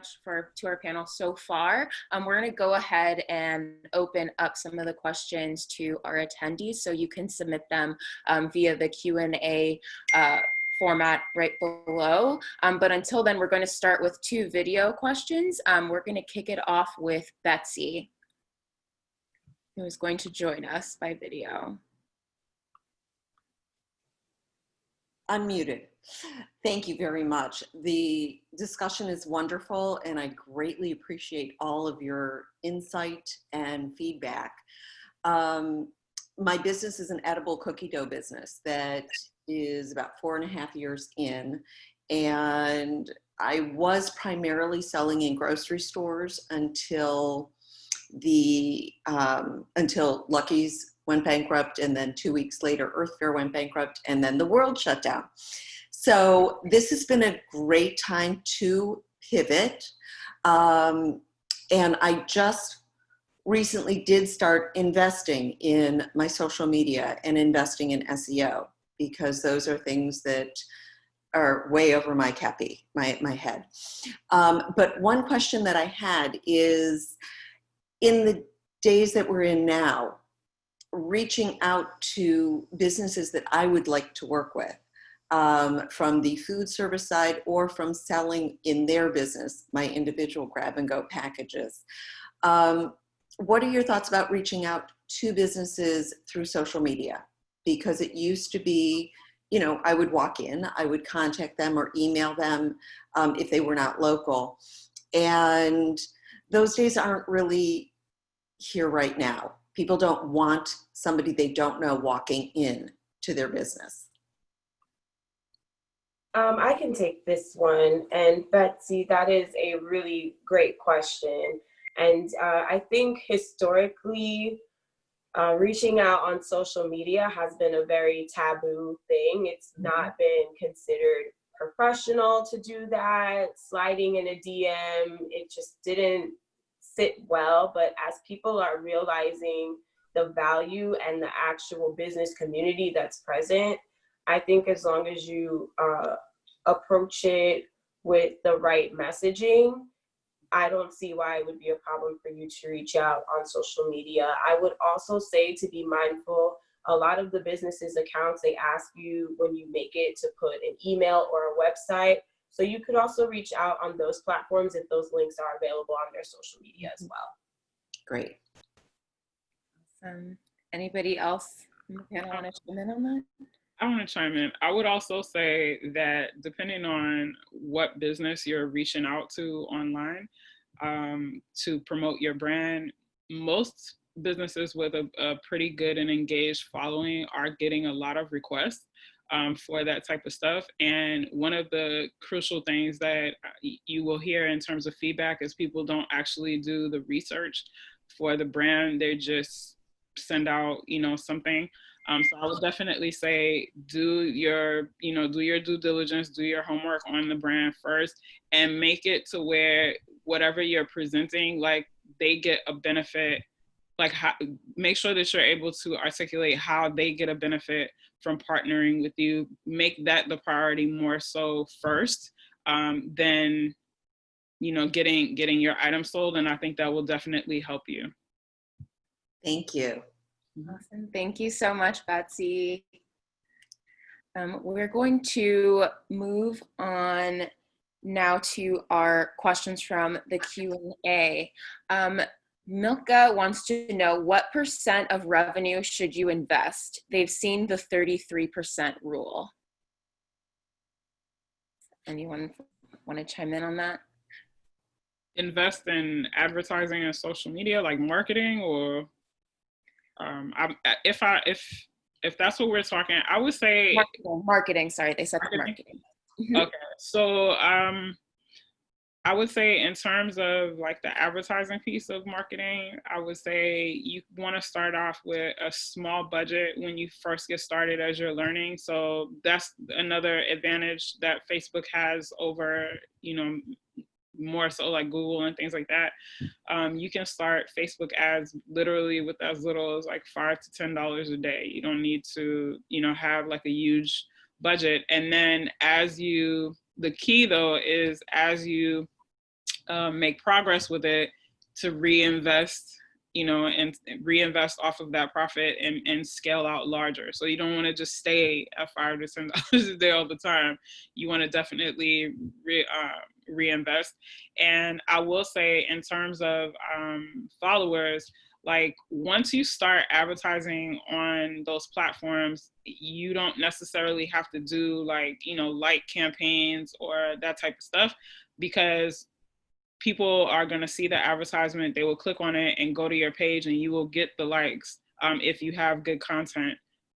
much to our panel so far. We're going to go ahead and open up some of the questions to our attendees, so you can submit them via the Q&A format right below. But until then, we're going to start with 2 video questions. We're going to kick it off with Betsy, who is going to join us by video. Unmuted. Thank you very much. The discussion is wonderful, and I greatly appreciate all of your insight and feedback. My business is an edible cookie dough business that is about 4.5 years in, and I was primarily selling in grocery stores until Lucky's went bankrupt, and then 2 weeks later Earth Fare went bankrupt, and then the world shut down. So this has been a great time to pivot. And I just recently did start investing in my social media and investing in SEO, because those are things that are way over my head. But one question that I had is, in the days that we're in now, reaching out to businesses that I would like to work with, from the food service side or from selling in their business, my individual grab and go packages. What are your thoughts about reaching out to businesses through social media? Because it used to be, you know, I would walk in, I would contact them or email them if they were not local. And those days aren't really here right now. People don't want somebody they don't know walking in to their business. I can take this one. And Betsy, that is a really great question. And I think historically, reaching out on social media has been a very taboo thing. It's not been considered professional to do that. Sliding in a DM, it just didn't sit well. But as people are realizing the value and the actual business community that's present, I think as long as you approach it with the right messaging, I don't see why it would be a problem for you to reach out on social media. I would also say to be mindful, a lot of the businesses accounts, they ask you when you make it to put an email or a website. So you could also reach out on those platforms if those links are available on their social media as well. Great. Awesome. Anybody else in the panel want to chime in on that? I want to chime in. I would also say that depending on what business you're reaching out to online to promote your brand, most businesses with a pretty good and engaged following are getting a lot of requests for that type of stuff. And one of the crucial things that you will hear in terms of feedback is people don't actually do the research for the brand. They just send out, something. So I would definitely say do your due diligence, do your homework on the brand first, and make it to where whatever you're presenting, like they get a benefit, make sure that you're able to articulate how they get a benefit from partnering with you. Make that the priority more so first than, getting your item sold. And I think that will definitely help you. Thank you. Awesome. Thank you so much, Betsy. We're going to move on now to our questions from the Q&A. Milka wants to know, what % of revenue should you invest? They've seen the 33% rule. Anyone want to chime in on that? Invest in advertising and social media, like marketing, or if that's what we're talking, I would say marketing. Sorry, they said marketing. Okay, so I would say in terms of like the advertising piece of marketing, I would say you want to start off with a small budget when you first get started as you're learning. So that's another advantage that Facebook has over, more so like Google and things like that. You can start Facebook ads literally with as little as like $5 to $10 a day. You don't need to, have like a huge budget. And then the key though is as you make progress with it, to reinvest, and reinvest off of that profit and scale out larger. So you don't want to just stay at $5 to $10 a day all the time. You want to definitely reinvest. And I will say, in terms of followers, like once you start advertising on those platforms, you don't necessarily have to do like campaigns or that type of stuff, because people are going to see the advertisement, they will click on it and go to your page, and you will get the likes if you have good content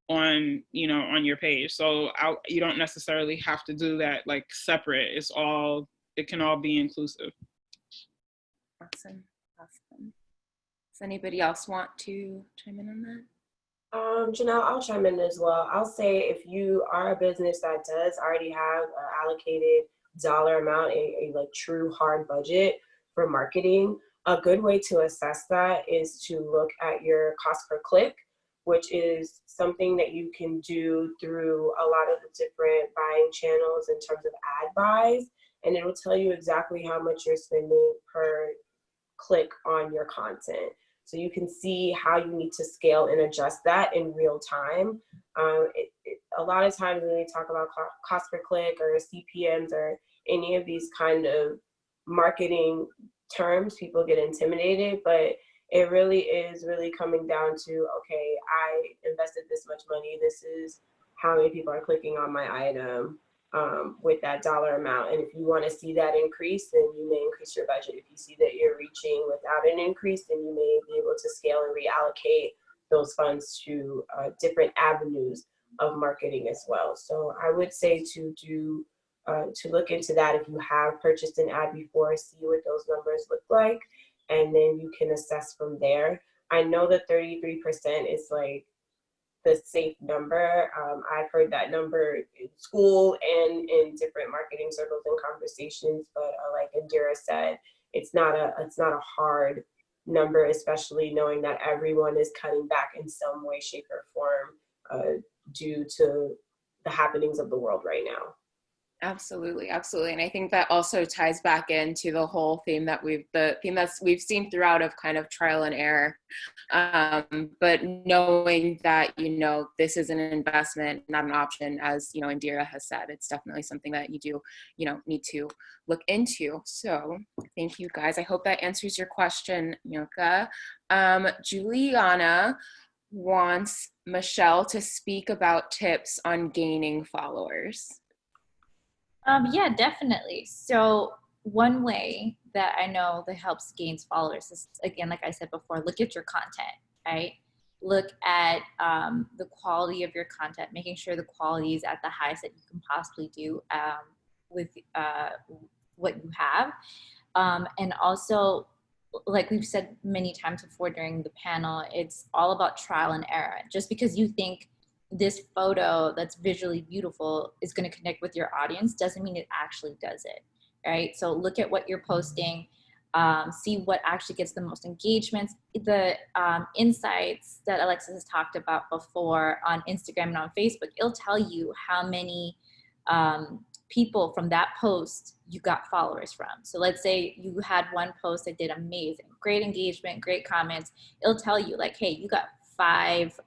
on your page. So you don't necessarily have to do that like separate. It can all be inclusive. Awesome. Does anybody else want to chime in on that? Janelle, I'll chime in as well. I'll say, if you are a business that does already have an allocated dollar amount, a like true hard budget for marketing, a good way to assess that is to look at your cost per click, which is something that you can do through a lot of the different buying channels in terms of ad buys, and it'll tell you exactly how much you're spending per click on your content. So you can see how you need to scale and adjust that in real time. A lot of times when we talk about cost per click or CPMs or any of these kind of marketing terms, people get intimidated, but it really is coming down to, okay, I invested this much money. This is how many people are clicking on my item with that dollar amount. And if you want to see that increase, then you may increase your budget. If you see that you're reaching without an increase, then you may be able to scale and reallocate those funds to different avenues of marketing as well. So I would say to look into that. If you have purchased an ad before, see what those numbers look like, and then you can assess from there. I know that 33% is like the safe number. I've heard that number in school and in different marketing circles and conversations, but like Indira said, it's not a hard number, especially knowing that everyone is cutting back in some way, shape, or form due to the happenings of the world right now. Absolutely. And I think that also ties back into the whole theme that we've seen throughout of kind of trial and error. But knowing that, this is an investment, not an option, as, Indira has said, it's definitely something that you do, need to look into. So thank you guys. I hope that answers your question, Milka. Juliana wants Michelle to speak about tips on gaining followers. Yeah, definitely. So one way that I know that helps gains followers is, again, like I said before, look at your content, right? Look at the quality of your content, making sure the quality is at the highest that you can possibly do with what you have. And also, like we've said many times before during the panel, it's all about trial and error. Just because you think this photo that's visually beautiful is going to connect with your audience doesn't mean it actually does it, right? So look at what you're posting, see what actually gets the most engagements. The insights that Alexis has talked about before on Instagram and on Facebook, it'll tell you how many people from that post you got followers from. So let's say you had one post that did amazing, great engagement, great comments. It'll tell you like, hey, you got 5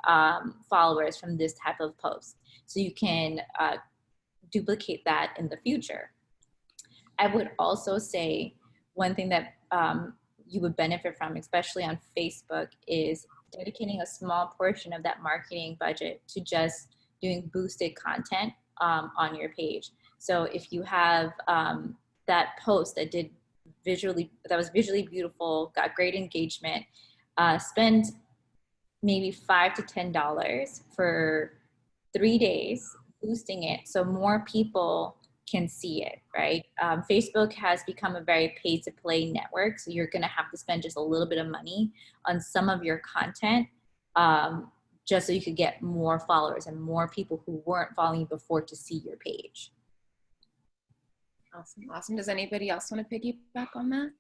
followers from this type of post. So you can duplicate that in the future. I would also say one thing that you would benefit from, especially on Facebook, is dedicating a small portion of that marketing budget to just doing boosted content on your page. So if you have that post that was visually beautiful, got great engagement, spend maybe $5 to $10 for 3 days boosting it so more people can see it, right? Facebook has become a very pay to play network, so you're gonna have to spend just a little bit of money on some of your content just so you could get more followers and more people who weren't following you before to see your page. Awesome. Does anybody else want to piggyback on that?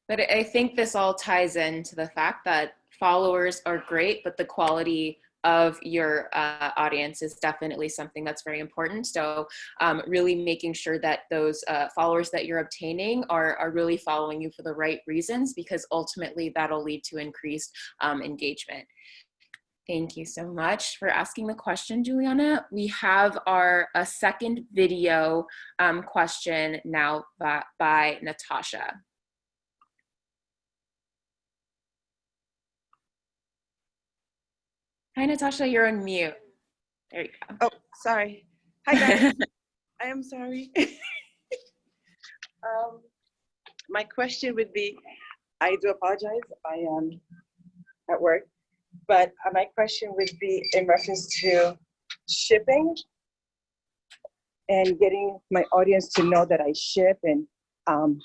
But I think this all ties into the fact that followers are great, but the quality of your audience is definitely something that's very important. So really making sure that those followers that you're obtaining are really following you for the right reasons, because ultimately that'll lead to increased engagement. Thank you so much for asking the question, Juliana. We have a second video question now by Natasha. Hi, Natasha, you're on mute. There you go. Oh, sorry. Hi, guys. I am sorry. My question would be, I do apologize. I am at work, but my question would be in reference to shipping and getting my audience to know that I ship, and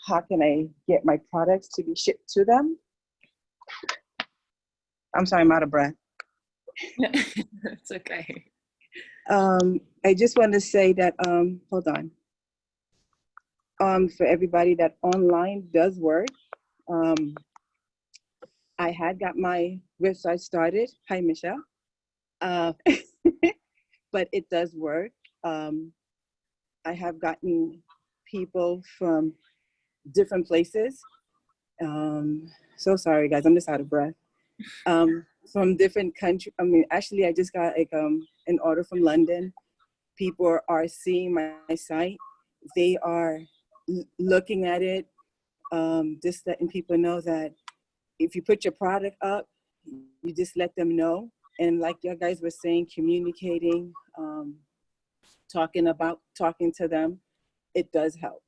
how can I get my products to be shipped to them? I'm sorry, I'm out of breath. It's okay. I just want to say that, hold on. For everybody, that online does work. I had got my website started. Hi, Michelle. But it does work. I have gotten people from different places. So sorry, guys, I'm just out of breath. From different countries. I mean, actually, I just got like an order from London. People are seeing my site. They are looking at it, just letting people know that if you put your product up, you just let them know. And like you guys were saying, communicating, talking to them, it does help.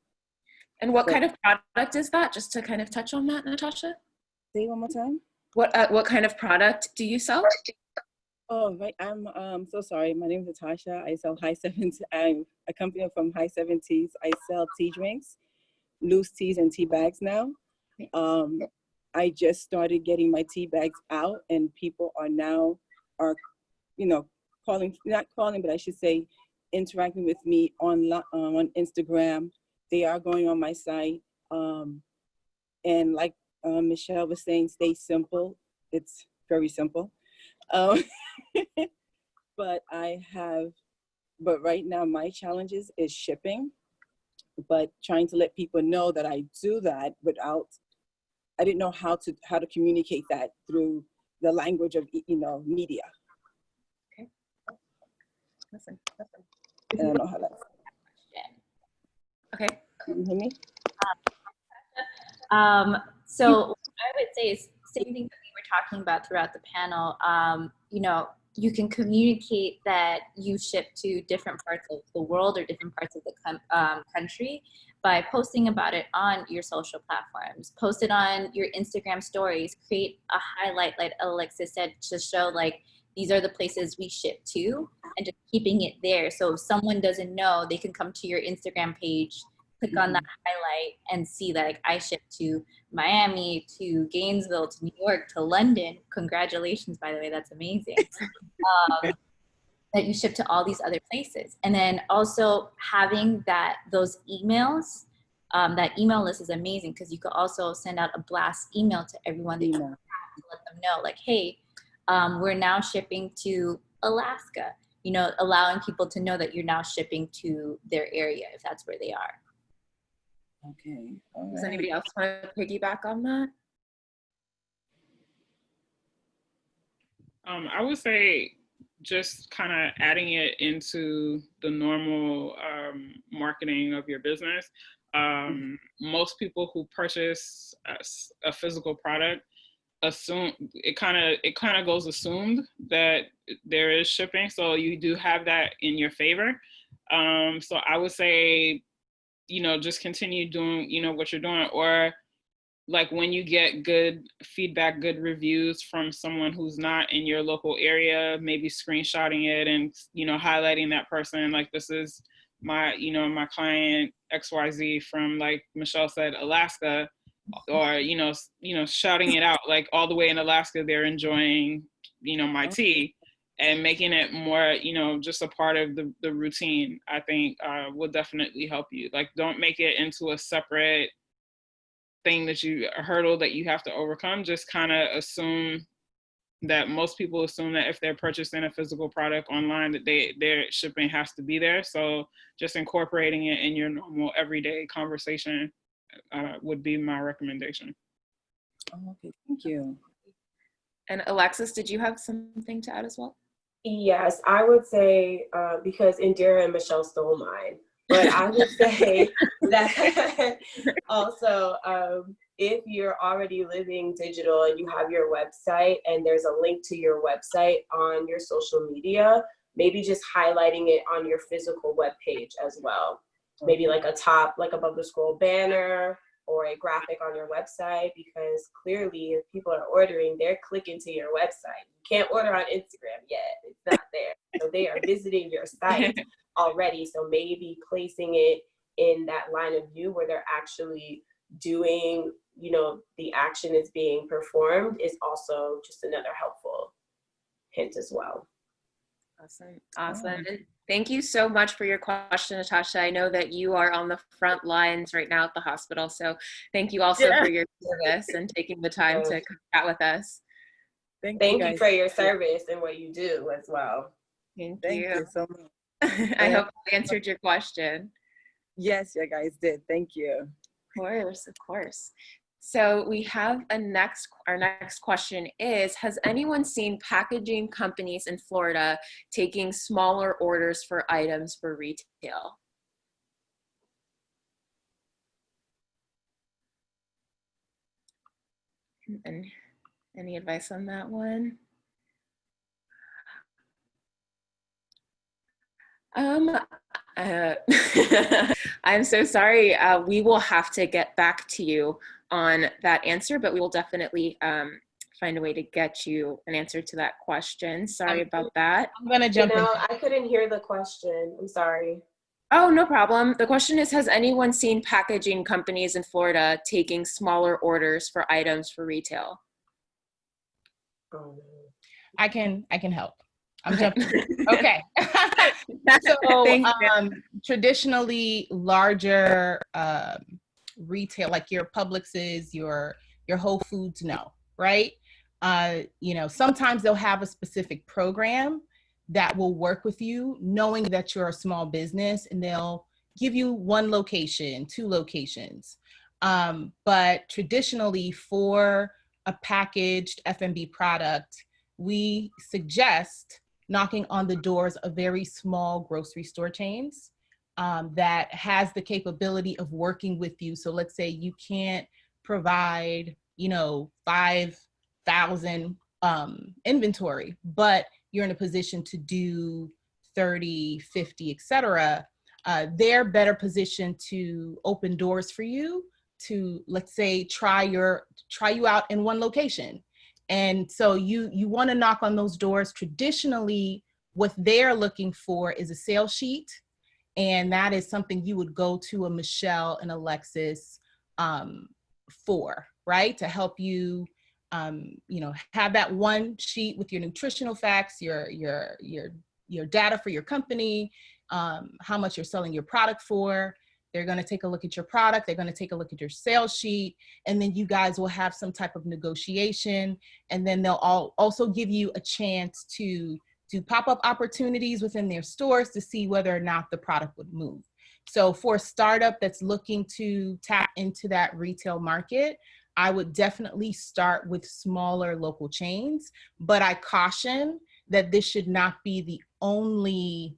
And what kind of product is that? Just to kind of touch on that, Natasha? Say it one more time. What kind of product do you sell? Oh, right. I'm so sorry. My name is Natasha. I sell High 70s. I'm a company from High 70s. I sell tea drinks, loose teas, and tea bags now. I just started getting my tea bags out, and people are not calling, but I should say interacting with me on Instagram. They are going on my site. And like Michelle was saying, stay simple. It's very simple. But right now my challenges is shipping, but trying to let people know that I do that I didn't know how to communicate that through the language of, media. Okay. Listen. I don't know how that's. Okay. Can you hear me? So what I would say is same thing that we were talking about throughout the panel. You can communicate that you ship to different parts of the world or different parts of the country by posting about it on your social platforms. Post it on your Instagram stories. Create a highlight, like Alexis said, to show like these are the places we ship to, and just keeping it there. So if someone doesn't know, they can come to your Instagram page, click on that highlight, and see that like, I ship to Miami, to Gainesville, to New York, to London. Congratulations, by the way, that's amazing. That you ship to all these other places. And then also having those emails, that email list is amazing, because you could also send out a blast email to everyone that you have to let them know, like, hey, we're now shipping to Alaska, allowing people to know that you're now shipping to their area if that's where they are. Okay. Does anybody else want to piggyback on that? I would say just kind of adding it into the normal marketing of your business. Most people who purchase a physical product assume it kind of goes assumed that there is shipping, so you do have that in your favor. So I would say, just continue doing what you're doing, or like when you get good feedback, good reviews from someone who's not in your local area, maybe screenshotting it and, highlighting that person. Like, this is my client XYZ from, like Michelle said, Alaska, or, shouting it out, like all the way in Alaska, they're enjoying, my tea, and making it more, just a part of the routine, I think will definitely help you. Like, don't make it into a separate thing a hurdle that you have to overcome. Just kind of assume that most people assume that if they're purchasing a physical product online, that their shipping has to be there. So just incorporating it in your normal everyday conversation would be my recommendation. Oh, okay, thank you. And Alexis, did you have something to add as well? Yes, I would say, because Indira and Michelle stole mine, but I would say that also, if you're already living digital and you have your website and there's a link to your website on your social media, maybe just highlighting it on your physical web page as well. Maybe like a top, like above the scroll banner, or a graphic on your website, because clearly if people are ordering, they're clicking to your website. You can't order on Instagram yet, it's not there. So they are visiting your site already. So maybe placing it in that line of view where they're actually doing, you know, the action is being performed is also just another helpful hint as well. Awesome. Thank you so much for your question, Natasha. I know that you are on the front lines right now at the hospital. So thank you also for your service and taking the time to chat with us. Thank you for your service and what you do as well. Thank you you so much. I hope I answered your question. Yes, you guys did. Thank you. Of course, of course. So we have our next question is, has anyone seen packaging companies in Florida taking smaller orders for items for retail? And any advice on that one? I'm so sorry. We will have to get back to you on that answer, but we will definitely find a way to get you an answer to that question. Sorry about that. I'm gonna jump in. I couldn't hear the question. I'm sorry. Oh, no problem. The question is, has anyone seen packaging companies in Florida taking smaller orders for items for retail? I can help. I'm jumping. Okay. So traditionally larger retail, like your Publixes, your Whole Foods, no, right? You know, sometimes they'll have a specific program that will work with you, knowing that you're a small business, and they'll give you 1 location, 2 locations. But traditionally for a packaged F&B product, we suggest knocking on the doors of very small grocery store chains that has the capability of working with you. So let's say you can't provide, you know, 5,000 inventory, but you're in a position to do 30, 50, etc. They're better positioned to open doors for you to, let's say, try you out in 1 location. And so you want to knock on those doors. Traditionally, what they're looking for is a sales sheet. And that is something you would go to a Michelle and Alexis for, right? To help you, you know, have that 1 sheet with your nutritional facts, your data for your company, how much you're selling your product for. They're going to take a look at your product. They're going to take a look at your sales sheet. And then you guys will have some type of negotiation. And then they'll also give you a chance to do pop-up opportunities within their stores to see whether or not the product would move. So for a startup that's looking to tap into that retail market, I would definitely start with smaller local chains. But I caution that this should not be the only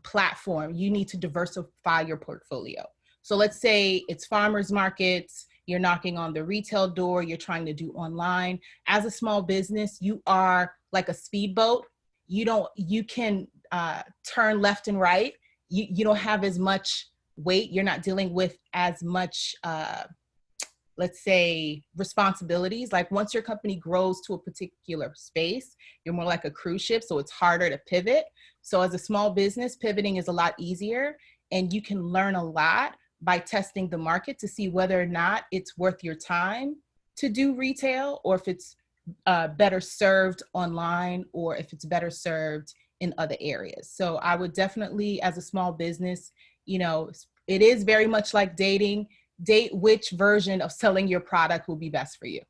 platform. You need to diversify your portfolio. So let's say it's farmers markets, you're knocking on the retail door, you're trying to do online. As a small business, you are like a speedboat. You can turn left and right. You don't have as much weight. You're not dealing with as much, let's say, responsibilities. Like once your company grows to a particular space, you're more like a cruise ship, so it's harder to pivot. So as a small business, pivoting is a lot easier, and you can learn a lot by testing the market to see whether or not it's worth your time to do retail, or if it's better served online, or if it's better served in other areas. So I would definitely, as a small business, you know, it is very much like dating. Date which version of selling your product will be best for you.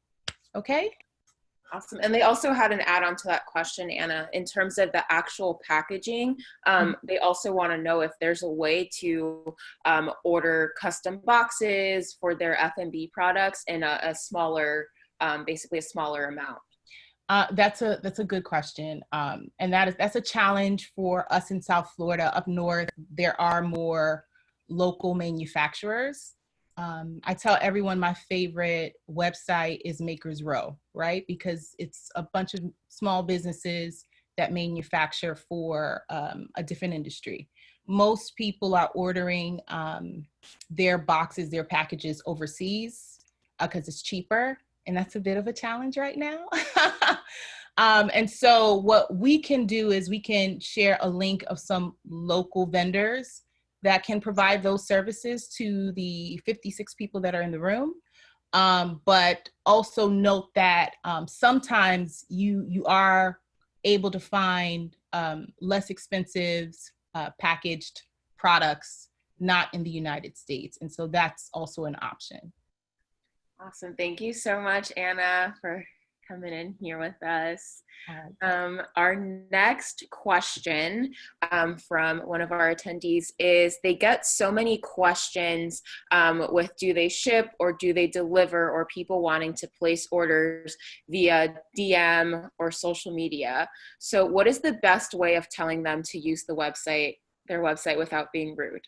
Okay? Awesome. And they also had an add-on to that question, Anna, in terms of the actual packaging. They also want to know if there's a way to order custom boxes for their F&B products in a smaller, basically a smaller amount. That's a good question. And that's a challenge for us in South Florida. Up north, there are more local manufacturers. I tell everyone my favorite website is Makers Row, right? Because it's a bunch of small businesses that manufacture for a different industry. Most people are ordering their boxes, their packages overseas because it's cheaper. And that's a bit of a challenge right now. And so what we can do is we can share a link of some local vendors that can provide those services to the 56 people that are in the room. But also note that sometimes you are able to find less expensive packaged products not in the United States. And so that's also an option. Awesome. Thank you so much, Anna, for coming in here with us. Our next question from one of our attendees is, they get so many questions with do they ship or do they deliver, or people wanting to place orders via DM or social media. So what is the best way of telling them to use their website without being rude?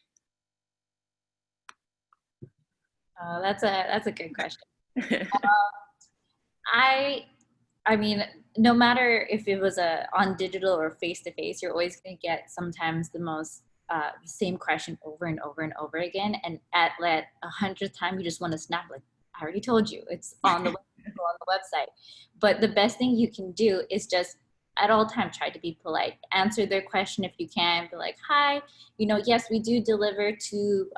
That's a good question. I mean, no matter if it was on digital or face-to-face, you're always going to get sometimes the same question over and over and over again. And at 100th time, you just want to snap, like, I already told you, it's on the website. But the best thing you can do is just at all times try to be polite. Answer their question if you can. Be like, hi, yes, we do deliver to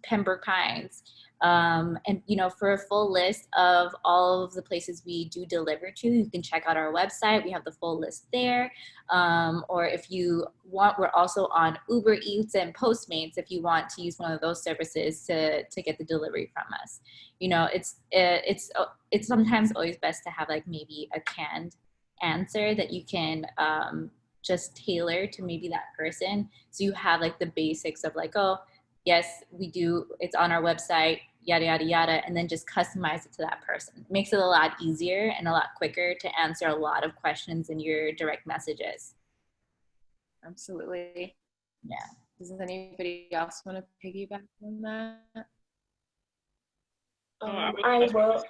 Pembroke Pines. And for a full list of all of the places we do deliver to, you can check out our website. We have the full list there. Or if you want, we're also on Uber Eats and Postmates if you want to use one of those services to get the delivery from us. It's sometimes always best to have like maybe a canned answer that you can just tailor to maybe that person. So you have like the basics of like, oh, yes, we do, it's on our website, yada, yada, yada, and then just customize it to that person. It makes it a lot easier and a lot quicker to answer a lot of questions in your direct messages. Absolutely. Yeah. Does anybody else want to piggyback on that? I will.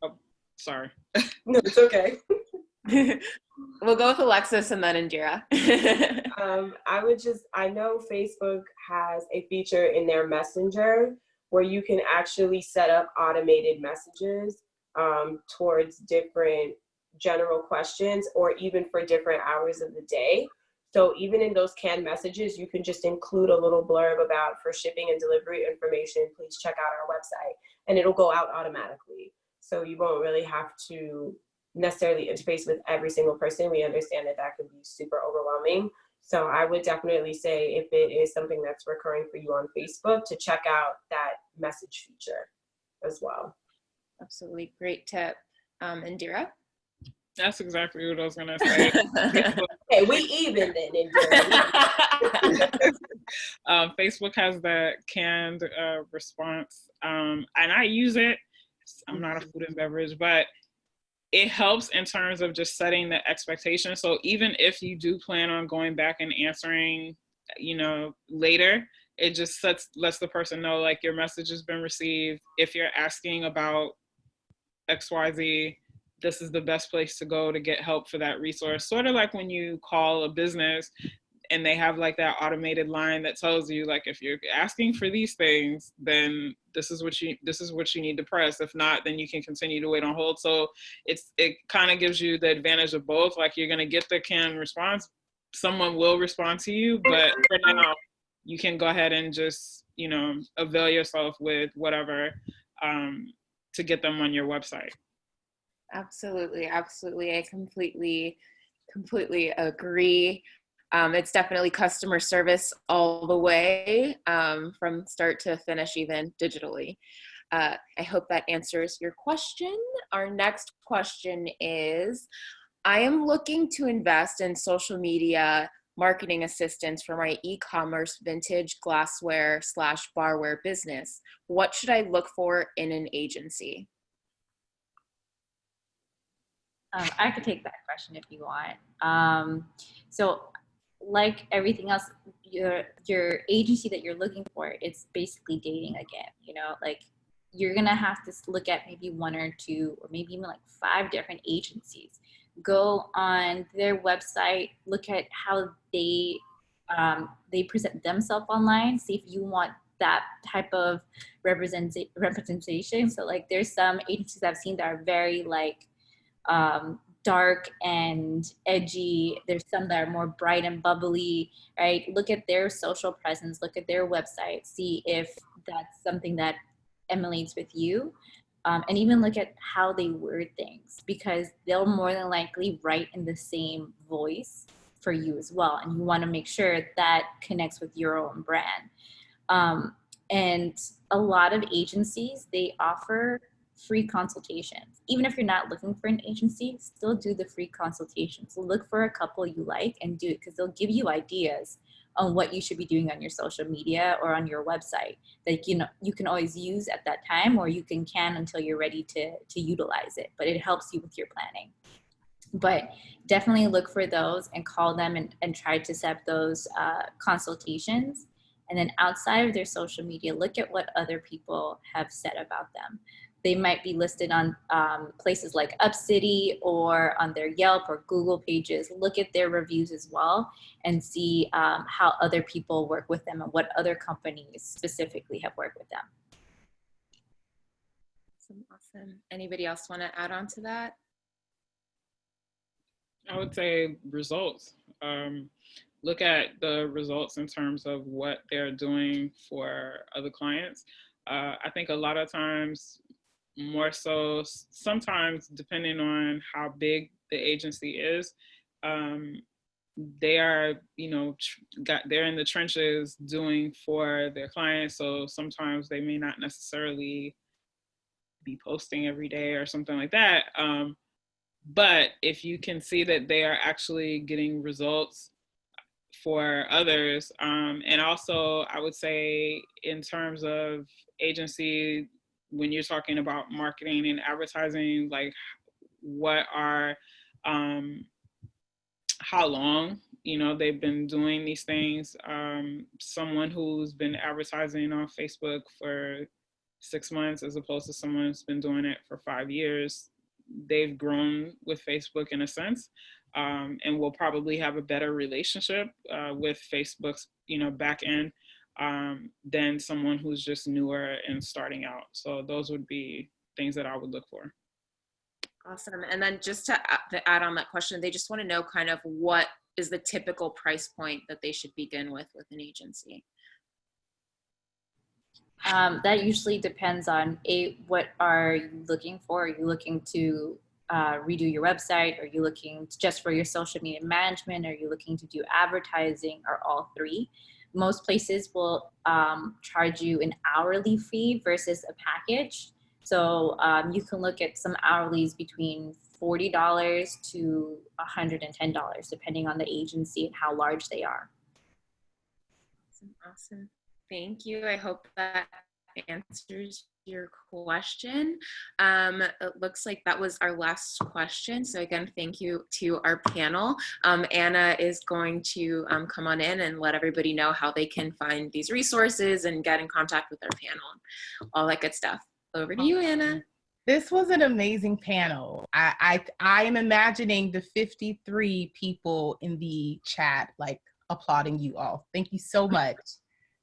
Oh, sorry. No, it's okay. We'll go with Alexis and then Indira. I know Facebook has a feature in their messenger where you can actually set up automated messages towards different general questions or even for different hours of the day. So even in those canned messages, you can just include a little blurb about, for shipping and delivery information, please check out our website, and it'll go out automatically. So you won't really have to necessarily interface with every single person. We understand that can be super overwhelming. So I would definitely say, if it is something that's recurring for you on Facebook, to check out that message feature as well. Absolutely. Great tip. Indira? That's exactly what I was going to say. Hey, we even then, Indira. Facebook has that canned response, and I use it. I'm not a food and beverage, but it helps in terms of just setting the expectation. So even if you do plan on going back and answering, later, it just lets the person know, like, your message has been received. If you're asking about XYZ, this is the best place to go to get help for that resource. Sort of like when you call a business and they have like that automated line that tells you, like, if you're asking for these things, then this is what you need to press. If not, then you can continue to wait on hold. So it kind of gives you the advantage of both. Like, you're going to get the canned response. Someone will respond to you, but for now, you can go ahead and just, avail yourself with whatever to get them on your website. Absolutely. I completely agree. It's definitely customer service all the way, from start to finish, even digitally. I hope that answers your question. Our next question is, I am looking to invest in social media marketing assistance for my e-commerce vintage glassware / barware business. What should I look for in an agency? I could take that question if you want. So like everything else, your agency that you're looking for, it's basically dating again, you know, like you're gonna have to look at maybe 1 or 2 or maybe even like 5 different agencies. Go on their website, look at how they present themselves online, see if you want that type of representation. So like there's some agencies I've seen that are very like dark and edgy. There's some that are more bright and bubbly, right? Look at their social presence, look at their website, see if that's something that emulates with you. And even look at how they word things, because they'll more than likely write in the same voice for you as well. And you want to make sure that connects with your own brand. And a lot of agencies, they offer free consultations. Even if you're not looking for an agency, still do the free consultations. So look for a couple you like and do it, because they'll give you ideas on what you should be doing on your social media or on your website that you can always use at that time, or you can until you're ready to utilize it. But it helps you with your planning. But definitely look for those and call them and try to set up those consultations. And then outside of their social media, look at what other people have said about them. They might be listed on places like UpCity or on their Yelp or Google pages. Look at their reviews as well and see how other people work with them and what other companies specifically have worked with them. Awesome. Anybody else want to add on to that? I would say results. Look at the results in terms of what they're doing for other clients. I think a lot of times, more so sometimes depending on how big the agency is, they are, they're in the trenches doing for their clients. So sometimes they may not necessarily be posting every day or something like that. But if you can see that they are actually getting results for others, and also I would say in terms of agency, when you're talking about marketing and advertising, like what are, how long, they've been doing these things. Someone who's been advertising on Facebook for 6 months as opposed to someone who's been doing it for 5 years, they've grown with Facebook in a sense, and will probably have a better relationship with Facebook's, back end, than someone who's just newer and starting out. So those would be things that I would look for. Awesome. And then just to add on that question, they just want to know kind of what is the typical price point that they should begin with an agency. That usually depends on what are you looking for? Are you looking to redo your website? Are you looking just for your social media management? Are you looking to do advertising, or all 3? Most places will charge you an hourly fee versus a package. So you can look at some hourlies between $40 to $110, depending on the agency and how large they are. Awesome. Thank you. I hope that answers your question. It looks like that was our last question. So again, thank you to our panel. Anna is going to come on in and let everybody know how they can find these resources and get in contact with our panel, all that good stuff. Over to you, Anna. This was an amazing panel. I am imagining the 53 people in the chat like applauding you all. Thank you so much.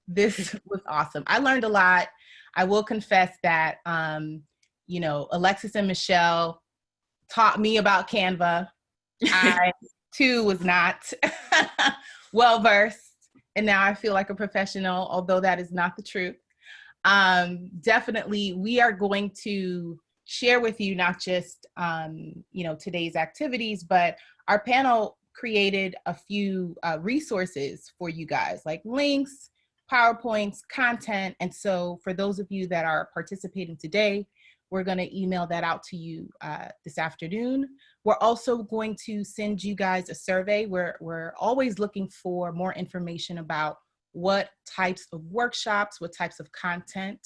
This was awesome. I learned a lot. I will confess that, Alexis and Michelle taught me about Canva. I too was not well-versed, and now I feel like a professional, although that is not the truth. Definitely, we are going to share with you not just, today's activities, but our panel created a few resources for you guys, like links, PowerPoints, content. And so for those of you that are participating today, we're going to email that out to you this afternoon. We're also going to send you guys a survey. We're always looking for more information about what types of workshops, what types of content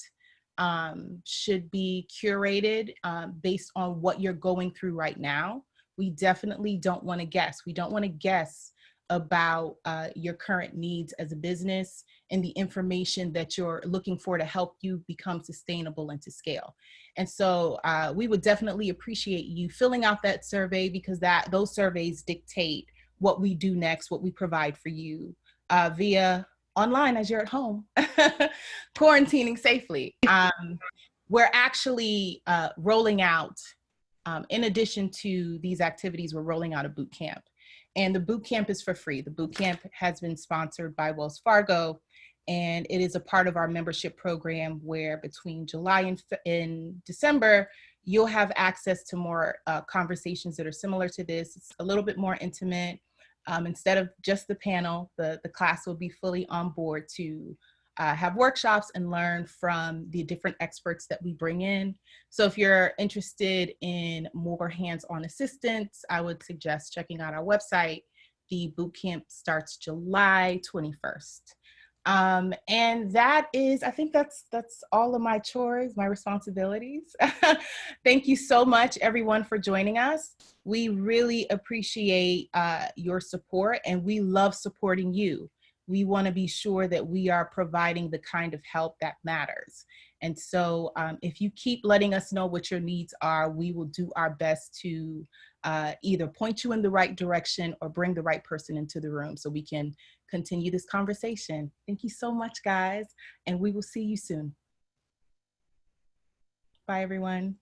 should be curated based on what you're going through right now. We definitely don't want to guess. We don't want to guess about your current needs as a business and the information that you're looking for to help you become sustainable and to scale. And so we would definitely appreciate you filling out that survey, because those surveys dictate what we do next, what we provide for you via online as you're at home, quarantining safely. We're actually rolling out, in addition to these activities, we're rolling out a boot camp. And the boot camp is for free. The boot camp has been sponsored by Wells Fargo, and it is a part of our membership program where between July and December, you'll have access to more conversations that are similar to this. It's a little bit more intimate. Instead of just the panel, the class will be fully on board to have workshops and learn from the different experts that we bring in. So if you're interested in more hands-on assistance, I would suggest checking out our website. The bootcamp starts July 21st. And that is, I think that's all of my chores, my responsibilities. Thank you so much, everyone, for joining us. We really appreciate your support, and we love supporting you. We want to be sure that we are providing the kind of help that matters. And so if you keep letting us know what your needs are, we will do our best to either point you in the right direction or bring the right person into the room so we can continue this conversation. Thank you so much, guys, and we will see you soon. Bye, everyone.